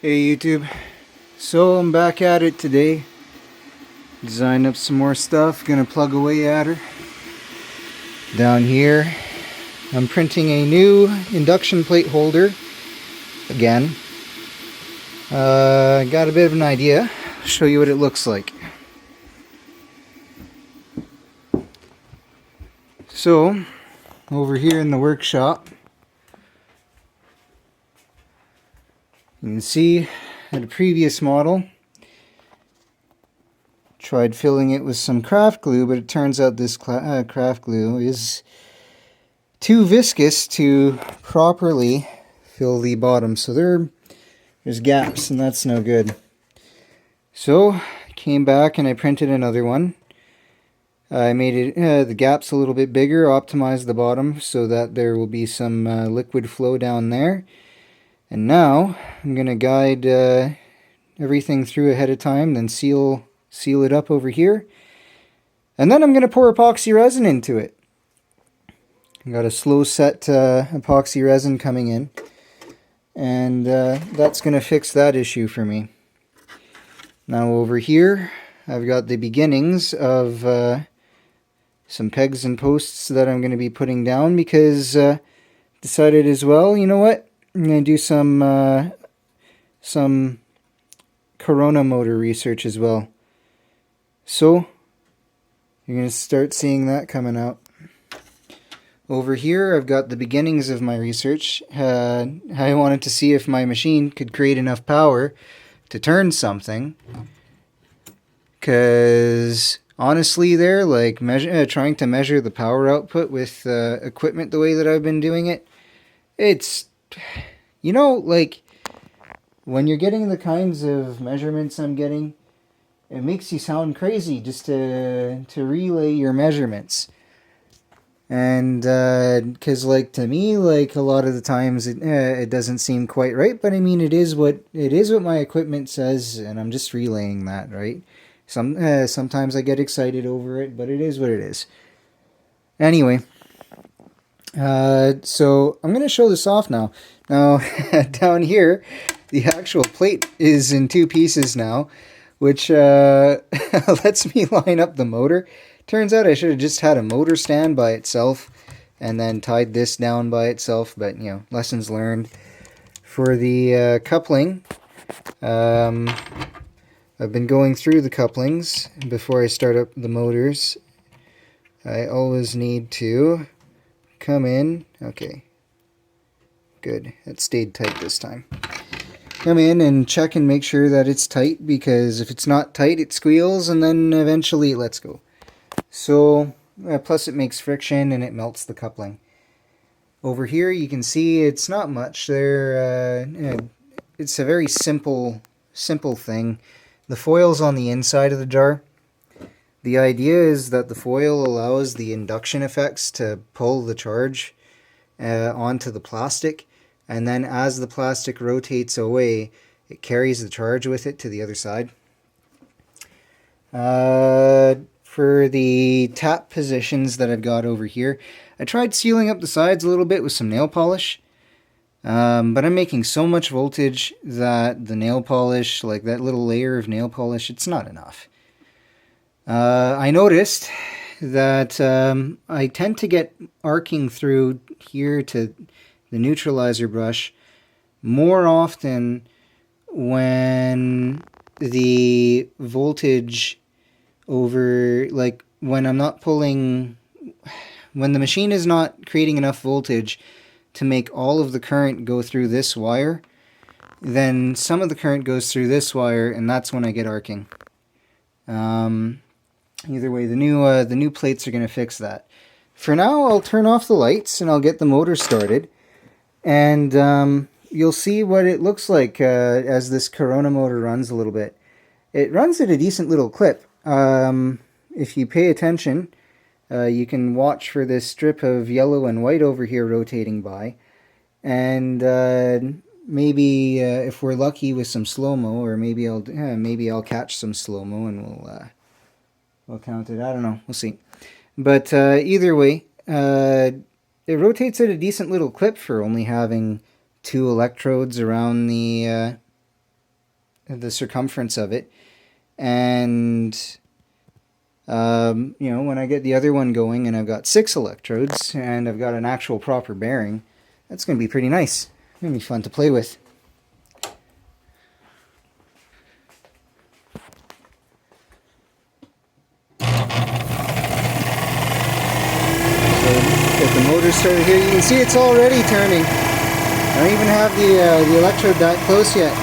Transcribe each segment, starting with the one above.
Hey YouTube, so I'm back at it today. Designed up some more stuff, gonna plug away at her. Down here, I'm printing a new induction plate holder again. Got a bit of an idea. I'll show you what it looks like. So, over here in the workshop, you can see at a previous model, tried filling it with some craft glue, but it turns out this craft glue is too viscous to properly fill the bottom. So there's gaps, and that's no good. So I came back and I printed another one. I made it the gaps a little bit bigger, optimized the bottom so that there will be some liquid flow down there. And now I'm going to guide everything through ahead of time, then seal it up over here. And then I'm going to pour epoxy resin into it. I've got a slow set epoxy resin coming in. And that's going to fix that issue for me. Now over here, I've got the beginnings of some pegs and posts that I'm going to be putting down because decided as well, you know what? I'm going to do some Corona motor research as well. So you're going to start seeing that coming out. Over here, I've got the beginnings of my research. I wanted to see if my machine could create enough power to turn something. Because honestly, like trying to measure the power output with equipment the way that I've been doing it, it's, you know, like when you're getting the kinds of measurements I'm getting, it makes you sound crazy just to relay your measurements. And because like to me, like a lot of the times it doesn't seem quite right, but I mean it is what my equipment says, and I'm just relaying that, right? Sometimes I get excited over it, but it is what it is. Anyway, so I'm gonna show this off now. Now down here, the actual plate is in two pieces now, which lets me line up the motor. Turns out I should have just had a motor stand by itself and then tied this down by itself, but you know, lessons learned. For the coupling, I've been going through the couplings before I start up the motors. I always need to come in. Okay, good. It stayed tight this time. Come in and check and make sure that it's tight, because if it's not tight, it squeals and then eventually it lets go. So, plus it makes friction and it melts the coupling. Over here you can see it's not much. It's a very simple thing. The foil's on the inside of the jar. The idea is that the foil allows the induction effects to pull the charge onto the plastic, and then as the plastic rotates away, it carries the charge with it to the other side. For the tap positions that I've got over here, I tried sealing up the sides a little bit with some nail polish, but I'm making so much voltage that the nail polish, like that little layer of nail polish, it's not enough. I noticed that I tend to get arcing through here to the neutralizer brush more often when the voltage over, like when I'm not pulling, when the machine is not creating enough voltage to make all of the current go through this wire, then some of the current goes through this wire, and that's when I get arcing. Either way, the new plates are going to fix that. For now, I'll turn off the lights and I'll get the motor started, and you'll see what it looks like as this Corona motor runs a little bit. It runs at a decent little clip. If you pay attention, you can watch for this strip of yellow and white over here rotating by, and maybe if we're lucky with some slow-mo, or maybe I'll catch some slow-mo and we'll count it. I don't know. We'll see. But either way, it rotates at a decent little clip for only having two electrodes around the the circumference of it. And you know, when I get the other one going and I've got 6 electrodes and I've got an actual proper bearing, that's going to be pretty nice. It's going to be fun to play with. Get the motor started here. You can see it's already turning. I don't even have the electrode that close yet.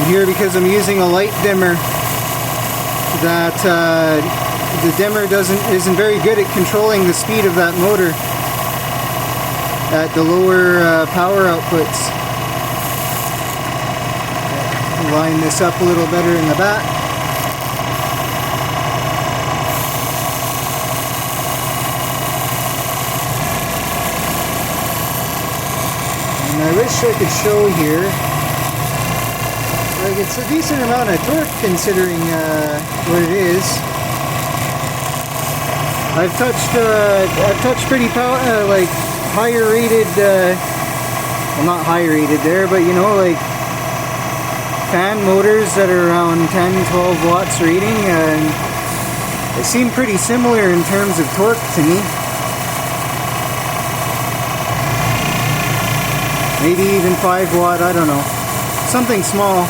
Here, because I'm using a light dimmer, that the dimmer isn't very good at controlling the speed of that motor at the lower power outputs. Line this up a little better in the back. And I wish I could show here. Like, it's a decent amount of torque considering what it is. I've touched pretty like higher rated, well, not high rated there, but you know, like fan motors that are around 10-12 watts rating, and they seem pretty similar in terms of torque to me. Maybe even 5 watt, I don't know, something small.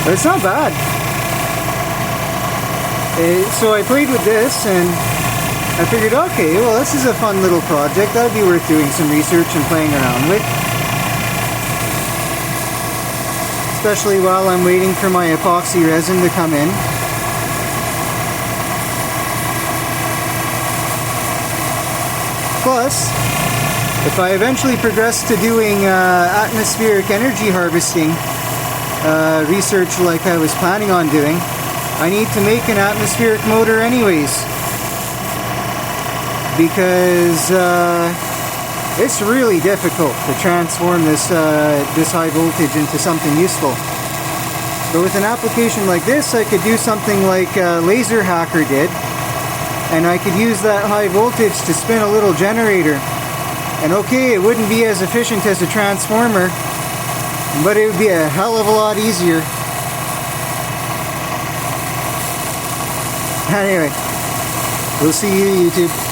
But it's not bad. So I played with this and I figured, okay, well, this is a fun little project. That'd be worth doing some research and playing around with. Especially while I'm waiting for my epoxy resin to come in. Plus, if I eventually progress to doing atmospheric energy harvesting research like I was planning on doing, I need to make an atmospheric motor anyways, because it's really difficult to transform this high voltage into something useful. But with an application like this, I could do something like Laser Hacker did, and I could use that high voltage to spin a little generator. And okay, it wouldn't be as efficient as a transformer, but it would be a hell of a lot easier. Anyway, we'll see you, YouTube.